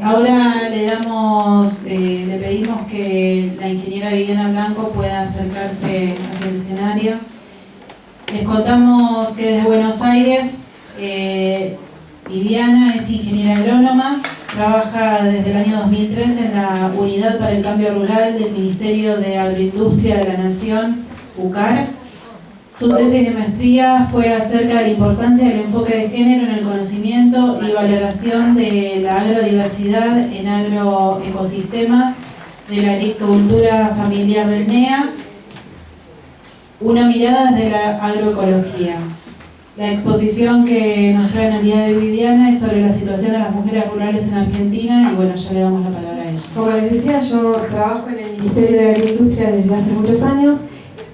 Ahora le pedimos que la ingeniera Viviana Blanco pueda acercarse hacia el escenario. Les contamos que desde Buenos Aires, Viviana es ingeniera agrónoma, trabaja desde el año 2003 en la Unidad para el Cambio Rural del Ministerio de Agroindustria de la Nación, UCAR. Su tesis de maestría fue acerca de la importancia del enfoque de género en el conocimiento y valoración de la agrodiversidad en agroecosistemas de la agricultura familiar del NEA, una mirada desde la agroecología. La exposición que nos trae en el día de hoy Viviana es sobre la situación de las mujeres rurales en Argentina y bueno, ya le damos la palabra a ella. Como les decía, yo trabajo en el Ministerio de Agroindustria desde hace muchos años,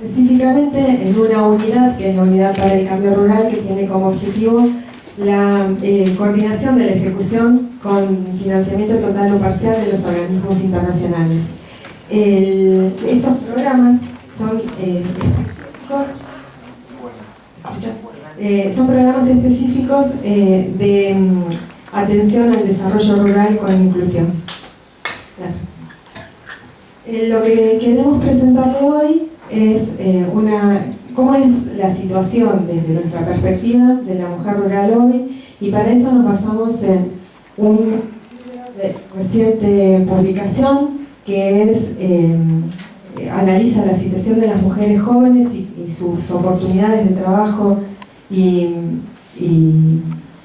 específicamente en una unidad que es la Unidad para el Cambio Rural, que tiene como objetivo la coordinación de la ejecución con financiamiento total o parcial de los organismos internacionales. Estos programas son son programas específicos de atención al desarrollo rural con inclusión. Lo que queremos presentarle hoy es cómo es la situación desde nuestra perspectiva de la mujer rural hoy, y para eso nos basamos en un reciente publicación que analiza la situación de las mujeres jóvenes y sus oportunidades de trabajo y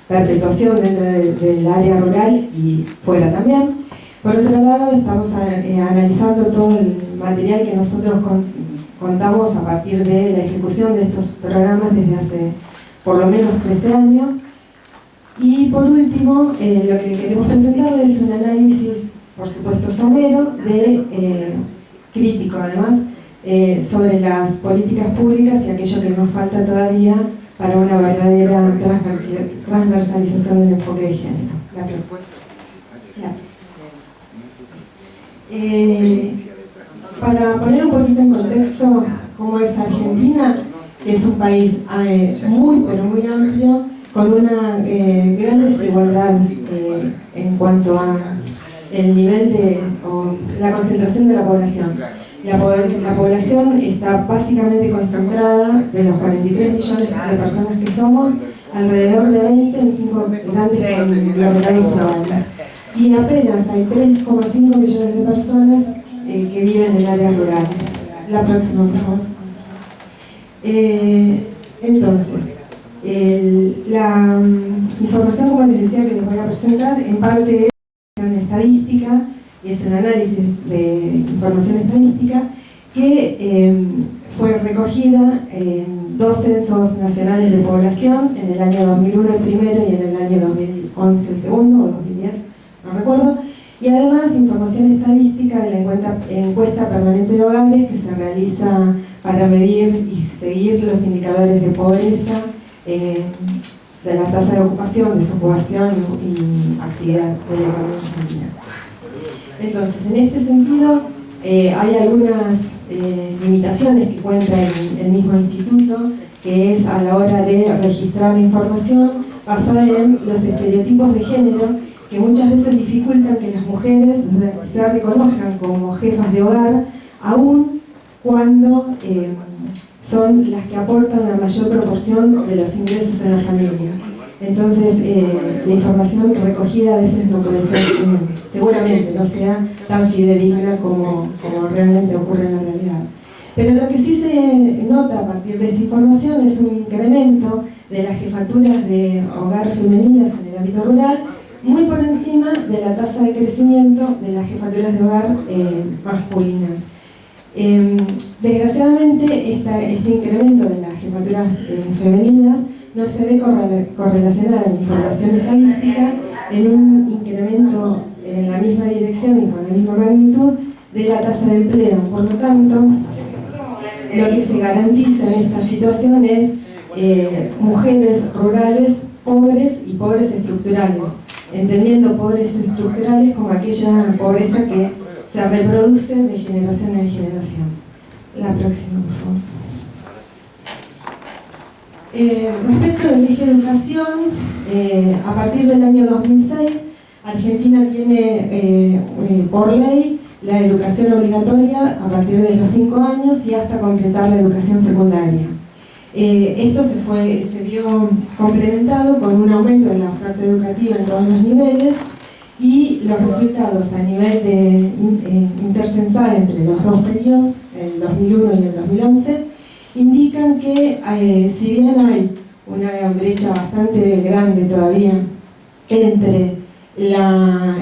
perpetuación dentro del área rural y fuera también. Por otro lado, estamos analizando todo el material que nosotros contamos a partir de la ejecución de estos programas desde hace por lo menos 13 años. Y por último, lo que queremos presentarles es un análisis, por supuesto somero, crítico además, sobre las políticas públicas y aquello que nos falta todavía para una verdadera transversalización del enfoque de género. Para poner un poquito en contexto cómo es Argentina, es un país muy pero muy amplio, con una gran desigualdad en cuanto a el nivel o la concentración de la población. La población está básicamente concentrada, de los 43 millones de personas que somos, alrededor de 20 en 5 grandes conglomerados urbanos. Y apenas hay 3,5 millones de personas que viven en áreas rurales. La próxima, por favor. Entonces, la información, como les decía, que les voy a presentar, en parte es una estadística, es un análisis de información estadística que fue recogida en 2 censos nacionales de población, en el año 2001 el primero y en el año 2011 el segundo, o 2010, no recuerdo, y además información estadística de la encuesta permanente de hogares que se realiza para medir y seguir los indicadores de pobreza, de la tasa de ocupación, desocupación y actividad de la economía argentina. Entonces, en este sentido, hay algunas limitaciones que cuenta el mismo instituto, que es a la hora de registrar la información basada en los estereotipos de género, que muchas veces dificultan que las mujeres se reconozcan como jefas de hogar, aun cuando son las que aportan la mayor proporción de los ingresos en la familia. Entonces, la información recogida a veces no puede ser, seguramente no sea tan fidedigna como realmente ocurre en la realidad. Pero lo que sí se nota a partir de esta información es un incremento de las jefaturas de hogar femeninas en el ámbito rural, muy por encima de la tasa de crecimiento de las jefaturas de hogar masculinas. Desgraciadamente, este incremento de las jefaturas femeninas no se ve correlacionada en información estadística en un incremento en la misma dirección y con la misma magnitud de la tasa de empleo. Por lo tanto, lo que se garantiza en esta situación es mujeres rurales pobres y pobres estructurales, entendiendo pobres estructurales como aquella pobreza que se reproduce de generación en generación. La próxima, por favor. Respecto del eje de educación, a partir del año 2006 Argentina tiene por ley la educación obligatoria a partir de los 5 años y hasta completar la educación secundaria. Esto se vio complementado con un aumento de la oferta educativa en todos los niveles, y los resultados a nivel de intercensal entre los dos periodos, el 2001 y el 2011, indican que si bien hay una brecha bastante grande todavía entre la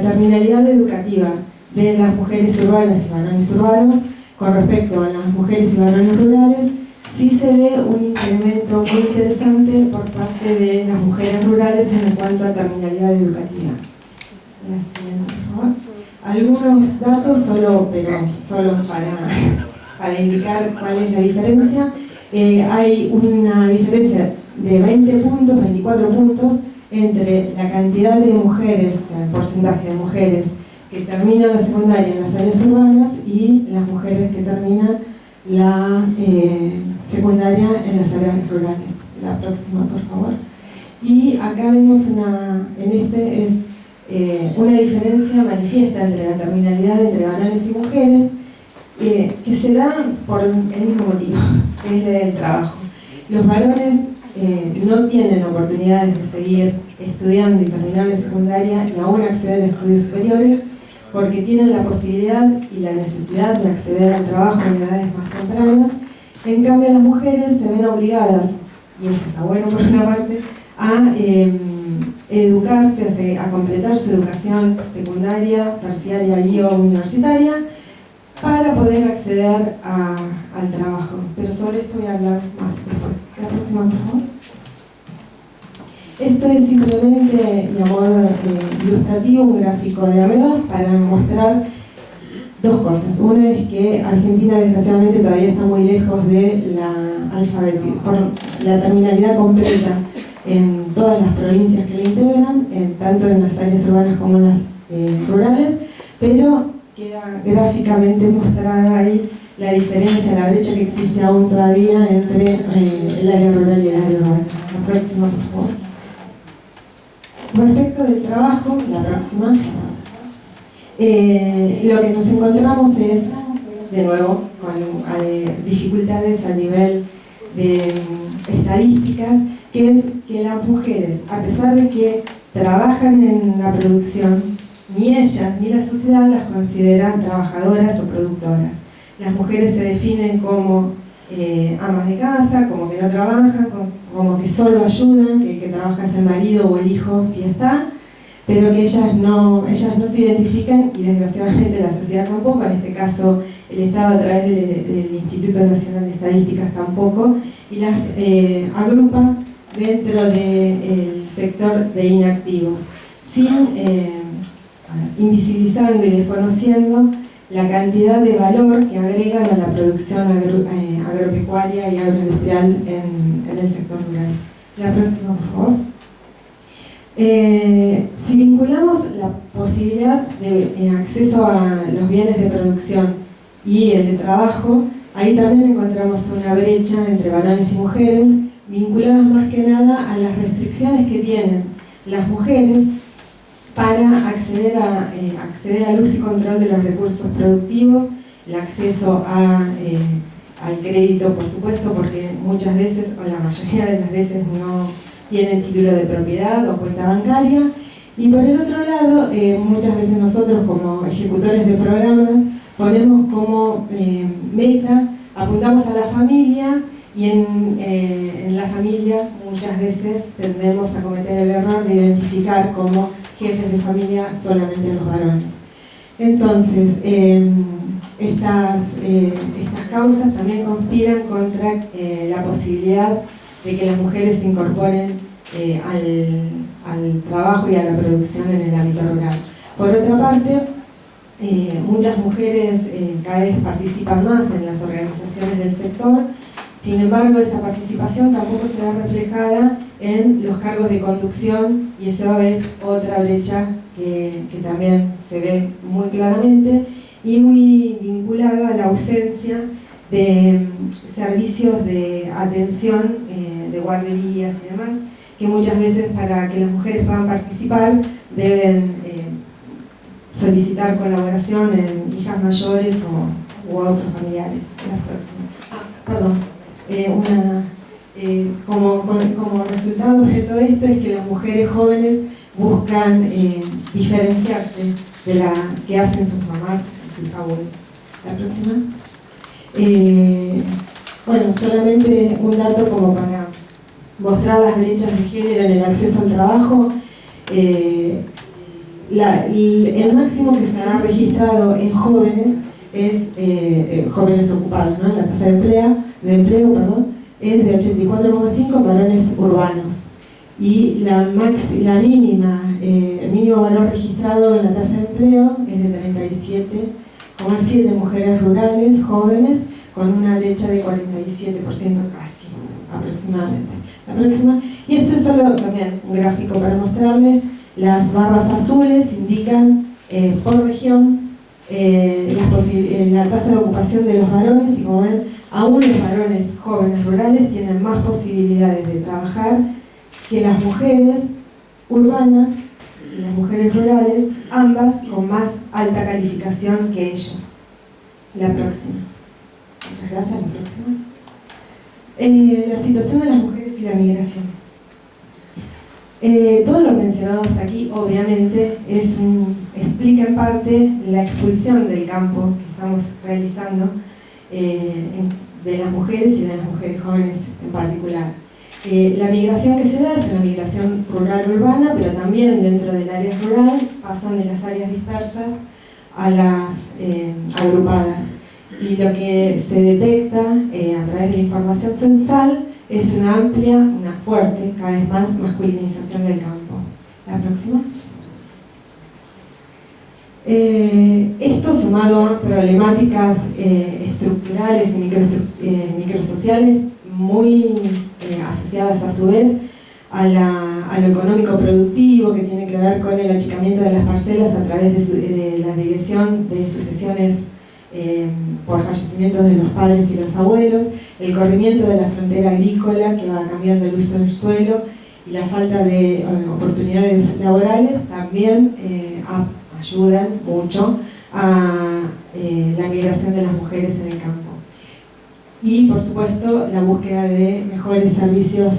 terminalidad educativa de las mujeres urbanas y varones urbanos con respecto a las mujeres y varones rurales, sí se ve un incremento muy interesante por parte de las mujeres rurales en cuanto a terminalidad educativa. La siguiente, por favor. Algunos datos solo para indicar cuál es la diferencia. Hay una diferencia de 20 puntos, 24 puntos entre la cantidad de mujeres, el porcentaje de mujeres que terminan la secundaria en las áreas urbanas y las mujeres que terminan la secundaria en las áreas rurales. La próxima, por favor. Y acá vemos una diferencia manifiesta entre la terminalidad entre varones y mujeres, que se da por el mismo motivo, que es el trabajo. Los varones no tienen oportunidades de seguir estudiando y terminar la secundaria y aún acceder a estudios superiores, porque tienen la posibilidad y la necesidad de acceder al trabajo en edades más tempranas. En cambio, las mujeres se ven obligadas, y eso está bueno por una parte, a educarse, a completar su educación secundaria, terciaria y o universitaria, para poder acceder al trabajo. Pero sobre esto voy a hablar más después. La próxima, por favor. Esto es simplemente, y a modo ilustrativo, un gráfico de AMEBA para mostrar dos cosas. Una es que Argentina, desgraciadamente, todavía está muy lejos de la terminalidad completa en todas las provincias que la integran, tanto en las áreas urbanas como en las rurales, pero queda gráficamente mostrada ahí la diferencia, la brecha que existe aún todavía entre el área rural y el área urbana. La próxima, por favor. Respecto del trabajo, la próxima, lo que nos encontramos es, de nuevo, con dificultades a nivel de estadísticas, que es que las mujeres, a pesar de que trabajan en la producción, ni ellas ni la sociedad las consideran trabajadoras o productoras. Las mujeres se definen como amas de casa, como que no trabajan, como que solo ayudan, que el que trabaja es el marido o el hijo si está, pero que ellas no se identifican, y desgraciadamente la sociedad tampoco, en este caso el Estado a través del Instituto Nacional de Estadísticas tampoco, y las agrupa dentro del sector de inactivos, invisibilizando y desconociendo la cantidad de valor que agregan a la producción agropecuaria y agroindustrial en el sector rural. La próxima, por favor. Si vinculamos la posibilidad de acceso a los bienes de producción y el de trabajo, ahí también encontramos una brecha entre varones y mujeres, vinculadas más que nada a las restricciones que tienen las mujeres para acceder al uso y control de los recursos productivos, el acceso al crédito, por supuesto, porque muchas veces, o la mayoría de las veces, no tienen título de propiedad o cuenta bancaria. Y por el otro lado, muchas veces nosotros como ejecutores de programas ponemos como meta, apuntamos a la familia, y en la familia muchas veces tendemos a cometer el error de identificar como jefes de familia solamente a los varones. Entonces, estas causas también conspiran contra la posibilidad de que las mujeres se incorporen al trabajo y a la producción en el ámbito rural. Por otra parte, muchas mujeres cada vez participan más en las organizaciones del sector. Sin embargo, esa participación tampoco se ve reflejada en los cargos de conducción, y eso es otra brecha que también se ve muy claramente y muy vinculada a la ausencia de servicios de atención, de guarderías y demás, que muchas veces, para que las mujeres puedan participar, deben solicitar colaboración en hijas mayores u otros familiares. Como resultado de todo esto es que las mujeres jóvenes buscan diferenciarse de la que hacen sus mamás y sus abuelos. La próxima. Bueno, solamente un dato como para mostrar las brechas de género en el acceso al trabajo. El máximo que se ha registrado en jóvenes es jóvenes ocupados, ¿no? La tasa de empleo, es de 84,5 varones urbanos. Y el mínimo valor registrado en la tasa de empleo es de 37,7 mujeres rurales jóvenes, con una brecha de 47% casi, aproximadamente. La próxima. Y esto es solo también un gráfico para mostrarles. Las barras azules indican por región la tasa de ocupación de los varones, y como ven, aún los varones jóvenes rurales tienen más posibilidades de trabajar que las mujeres urbanas y las mujeres rurales, ambas con más alta calificación que ellos. La próxima. Muchas gracias. La próxima. La situación de las mujeres y la migración. Todo lo mencionado hasta aquí, obviamente, explica en parte la expulsión del campo que estamos realizando de las mujeres y de las mujeres jóvenes en particular. La migración que se da es una migración rural-urbana, pero también dentro del área rural pasan de las áreas dispersas a las agrupadas. Y lo que se detecta a través de la información censal es una amplia, una fuerte, cada vez más masculinización del campo. La próxima. Esto sumado a problemáticas estructurales y microsociales muy asociadas a su vez a lo económico productivo, que tiene que ver con el achicamiento de las parcelas a través de la división de sucesiones por fallecimientos de los padres y los abuelos, el corrimiento de la frontera agrícola que va cambiando el uso del suelo, y la falta de oportunidades laborales también ayudan mucho a la migración de las mujeres en el campo. Y por supuesto la búsqueda de mejores servicios,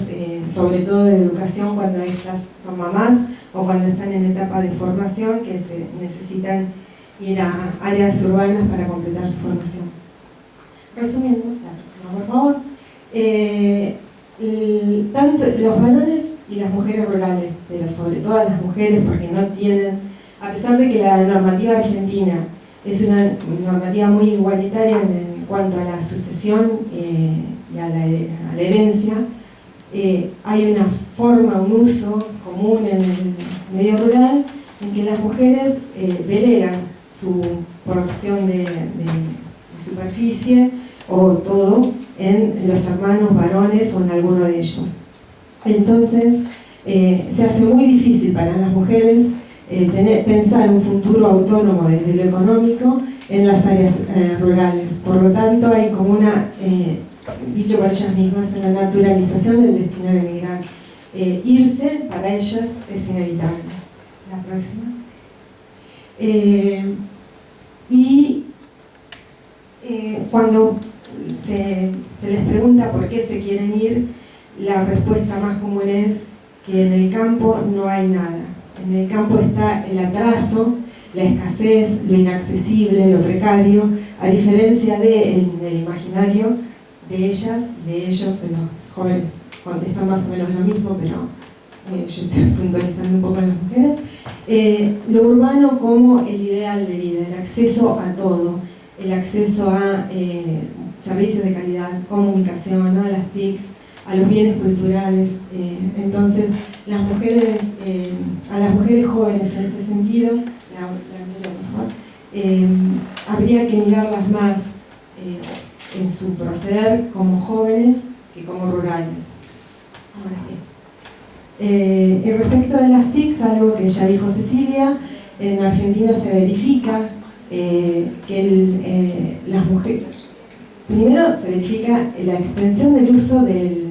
sobre todo de educación, cuando estas son mamás o cuando están en etapa de formación, que necesitan ir a áreas urbanas para completar su formación. Resumiendo, por favor, tanto los varones y las mujeres rurales, pero sobre todo las mujeres, porque no tienen, a pesar de que la normativa argentina es una normativa muy igualitaria en cuanto a la sucesión y a la herencia, hay una forma, un uso común en el medio rural en que las mujeres delegan su porción de superficie o todo en los hermanos varones o en alguno de ellos. Entonces se hace muy difícil para las mujeres pensar un futuro autónomo desde lo económico en las áreas rurales. Por lo tanto hay como una, dicho por ellas mismas, una naturalización del destino de emigrar. Irse para ellas es inevitable. La próxima. Cuando se les pregunta por qué se quieren ir, la respuesta más común es que en el campo no hay nada. En el campo está el atraso, la escasez, lo inaccesible, lo precario, a diferencia del imaginario de ellas y de ellos, de los jóvenes contestan más o menos lo mismo, pero yo estoy puntualizando un poco en las mujeres. Lo urbano como el ideal de vida, el acceso a todo, el acceso a servicios de calidad, comunicación, ¿no? A las TICs, a los bienes culturales. Entonces, a las mujeres jóvenes en este sentido, habría que mirarlas más en su proceder como jóvenes que como rurales. Ahora sí. Respecto de las TICs, algo que ya dijo Cecilia, en Argentina se verifica que las mujeres, primero se verifica la extensión del uso de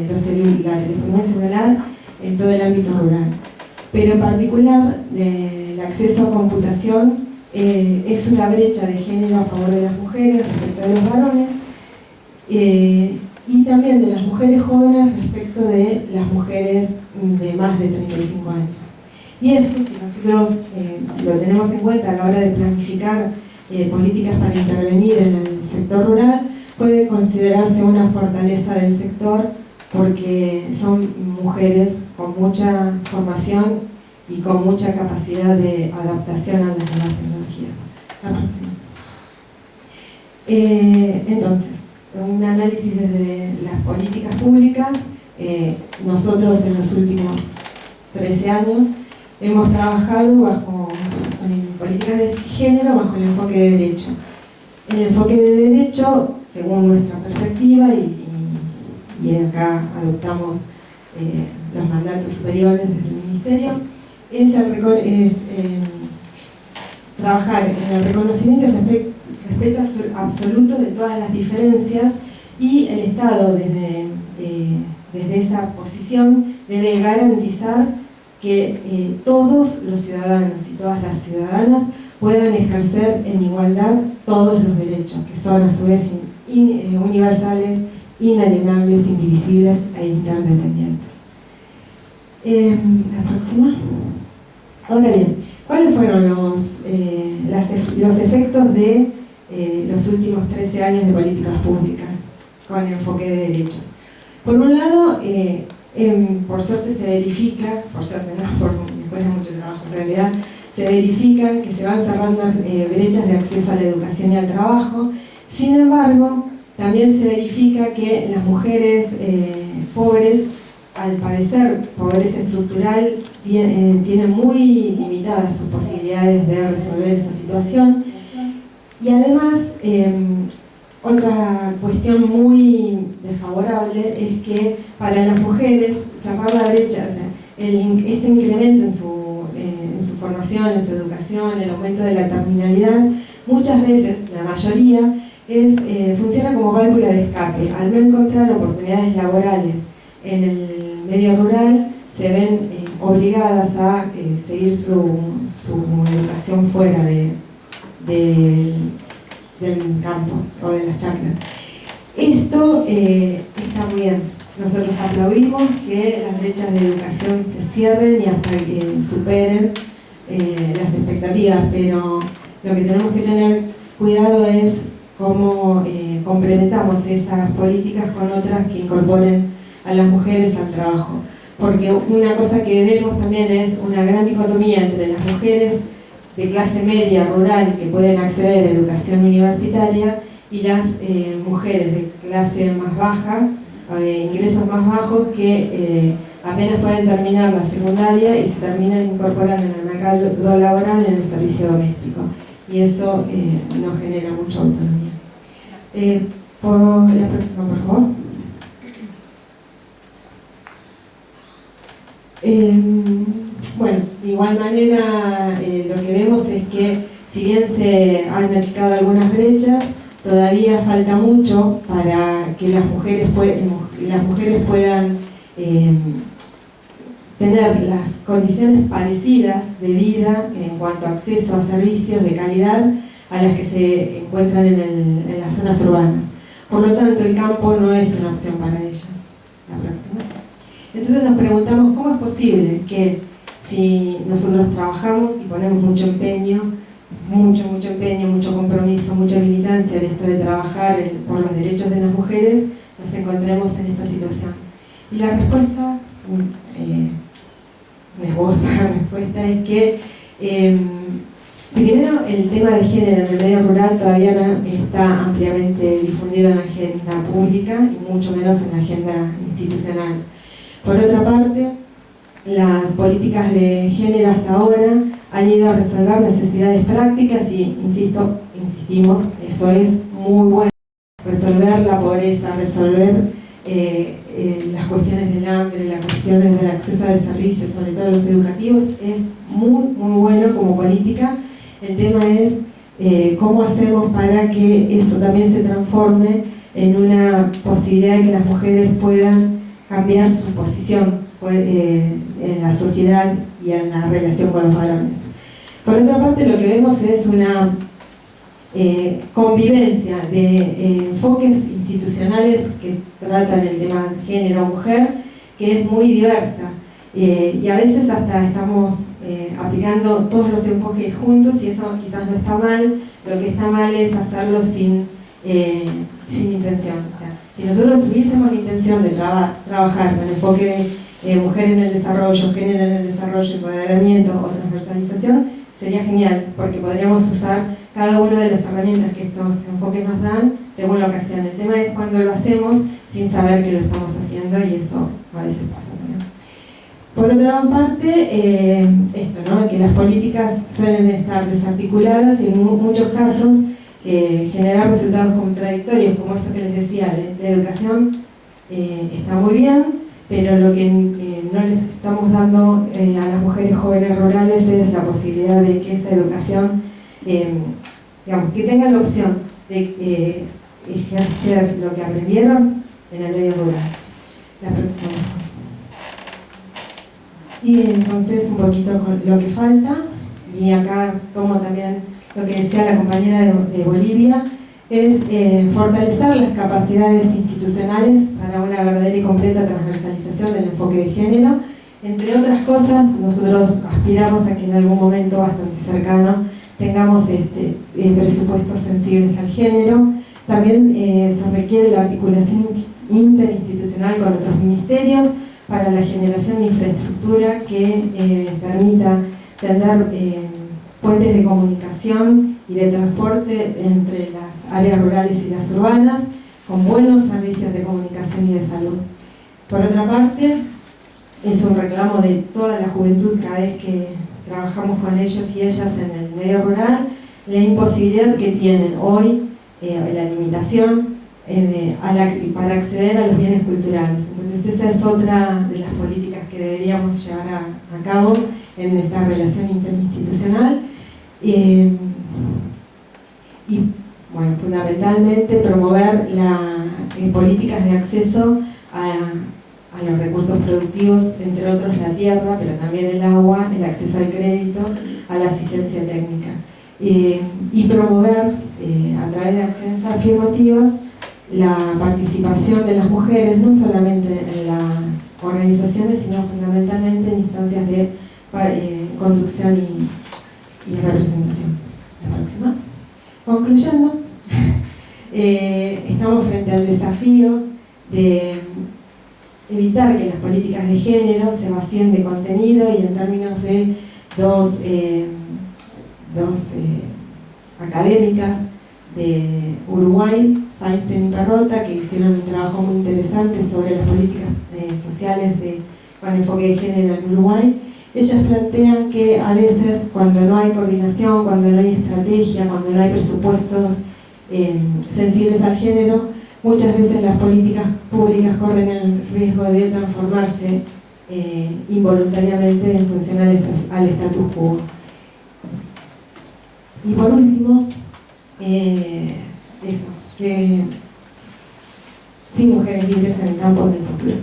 la telefonía celular en todo el ámbito rural, pero en particular el acceso a computación es una brecha de género a favor de las mujeres respecto de los varones, y también de las mujeres jóvenes respecto de las mujeres de más de 35 años. Y esto, si nosotros lo tenemos en cuenta a la hora de planificar políticas para intervenir en el sector rural, puede considerarse una fortaleza del sector porque son mujeres con mucha formación y con mucha capacidad de adaptación a las nuevas tecnologías. La próxima. Entonces, un análisis desde las políticas públicas, nosotros en los últimos 13 años hemos trabajado en políticas de género bajo el enfoque de derecho. El enfoque de derecho, según nuestra perspectiva, y acá adoptamos los mandatos superiores desde el Ministerio, es trabajar en el reconocimiento y respeto absoluto de todas las diferencias, y el Estado desde esa posición debe garantizar que todos los ciudadanos y todas las ciudadanas puedan ejercer en igualdad todos los derechos, que son a su vez universales, inalienables, indivisibles e interdependientes. La próxima. Ahora bien, ¿cuáles fueron los efectos de los últimos 13 años de políticas públicas con enfoque de derechos? Por un lado, por suerte se verifica, por suerte no, después de mucho trabajo en realidad, se verifica que se van cerrando brechas de acceso a la educación y al trabajo. Sin embargo, también se verifica que las mujeres pobres, al padecer pobreza estructural, tienen muy limitadas sus posibilidades de resolver esa situación. Y además, otra cuestión muy desfavorable es que para las mujeres cerrar la brecha, o sea, este incremento en su formación, en su educación, el aumento de la terminalidad, muchas veces, la mayoría, funciona como válvula de escape. Al no encontrar oportunidades laborales en el medio rural, se ven obligadas a seguir su educación fuera del campo o de las chacras. Esto está muy bien. Nosotros aplaudimos que las brechas de educación se cierren y hasta que superen las expectativas, pero lo que tenemos que tener cuidado es cómo complementamos esas políticas con otras que incorporen a las mujeres al trabajo. Porque una cosa que vemos también es una gran dicotomía entre las mujeres de clase media rural que pueden acceder a educación universitaria y las mujeres de clase más baja o de ingresos más bajos que apenas pueden terminar la secundaria y se terminan incorporando en el mercado laboral en el servicio doméstico, y eso no genera mucha autonomía. Por la próxima, por favor. Bueno, de igual manera lo que vemos es que si bien se han achicado algunas brechas, todavía falta mucho para que las mujeres puedan tener las condiciones parecidas de vida en cuanto a acceso a servicios de calidad a las que se encuentran en las zonas urbanas. Por lo tanto, el campo no es una opción para ellas. La próxima. Entonces nos preguntamos cómo es posible que si nosotros trabajamos y ponemos mucho empeño, mucho compromiso, mucha militancia en esto de trabajar por los derechos de las mujeres, nos encontremos en esta situación. Y la respuesta, una esboza respuesta, es que primero el tema de género en el medio rural todavía no está ampliamente difundido en la agenda pública y mucho menos en la agenda institucional. Por otra parte, las políticas de género hasta ahora han ido a resolver necesidades prácticas y, insistimos, eso es muy bueno. Resolver la pobreza, resolver las cuestiones del hambre, las cuestiones del acceso a servicios, sobre todo los educativos, es muy bueno como política. El tema es cómo hacemos para que eso también se transforme en una posibilidad de que las mujeres puedan cambiar su posición en la sociedad y en la relación con los varones. Por otra parte, lo que vemos es una convivencia de enfoques institucionales que tratan el tema género-mujer, que es muy diversa. Y a veces hasta estamos aplicando todos los enfoques juntos y eso quizás no está mal. Lo que está mal es hacerlo sin intención. O sea, si nosotros tuviésemos la intención de trabajar con enfoque de mujer en el desarrollo, género en el desarrollo, empoderamiento o transversalización, sería genial, porque podríamos usar cada una de las herramientas que estos enfoques nos dan según la ocasión. El tema es cuando lo hacemos sin saber que lo estamos haciendo, y eso a veces pasa también. Por otra parte, esto, ¿no? Que las políticas suelen estar desarticuladas y en muchos casos generar resultados contradictorios, como esto que les decía de la educación. Está muy bien, pero lo que no les estamos dando a las mujeres jóvenes rurales es la posibilidad de que esa educación, digamos, que tengan la opción de ejercer lo que aprendieron en el medio rural. La próxima. Y entonces un poquito con lo que falta, y acá tomo también lo que decía la compañera de Bolivia, es fortalecer las capacidades institucionales para una verdadera y completa transversalización del enfoque de género. Entre otras cosas, nosotros aspiramos a que en algún momento bastante cercano tengamos presupuestos sensibles al género. También se requiere la articulación interinstitucional con otros ministerios para la generación de infraestructura que permita tender puentes de comunicación y de transporte entre las áreas rurales y las urbanas, con buenos servicios de comunicación y de salud. Por otra parte, es un reclamo de toda la juventud cada vez que trabajamos con ellos y ellas en el medio rural, la imposibilidad que tienen hoy, la limitación para acceder a los bienes culturales. Entonces esa es otra de las políticas que deberíamos llevar a cabo en esta relación interinstitucional. Y bueno, fundamentalmente promover políticas de acceso a los recursos productivos, entre otros la tierra, pero también el agua, el acceso al crédito, a la asistencia técnica. Y promover a través de acciones afirmativas la participación de las mujeres, no solamente en las organizaciones, sino fundamentalmente en instancias de conducción y representación. La próxima. Concluyendo, estamos frente al desafío de evitar que las políticas de género se vacíen de contenido, y en términos de dos académicas de Uruguay, Feinstein y Perrota, que hicieron un trabajo muy interesante sobre las políticas sociales con enfoque de género en Uruguay. Ellas plantean que a veces cuando no hay coordinación, cuando no hay estrategia, cuando no hay presupuestos sensibles al género, muchas veces las políticas públicas corren el riesgo de transformarse involuntariamente en funcionales al status quo. Y por último, eso, que sin mujeres líderes en el campo en el futuro.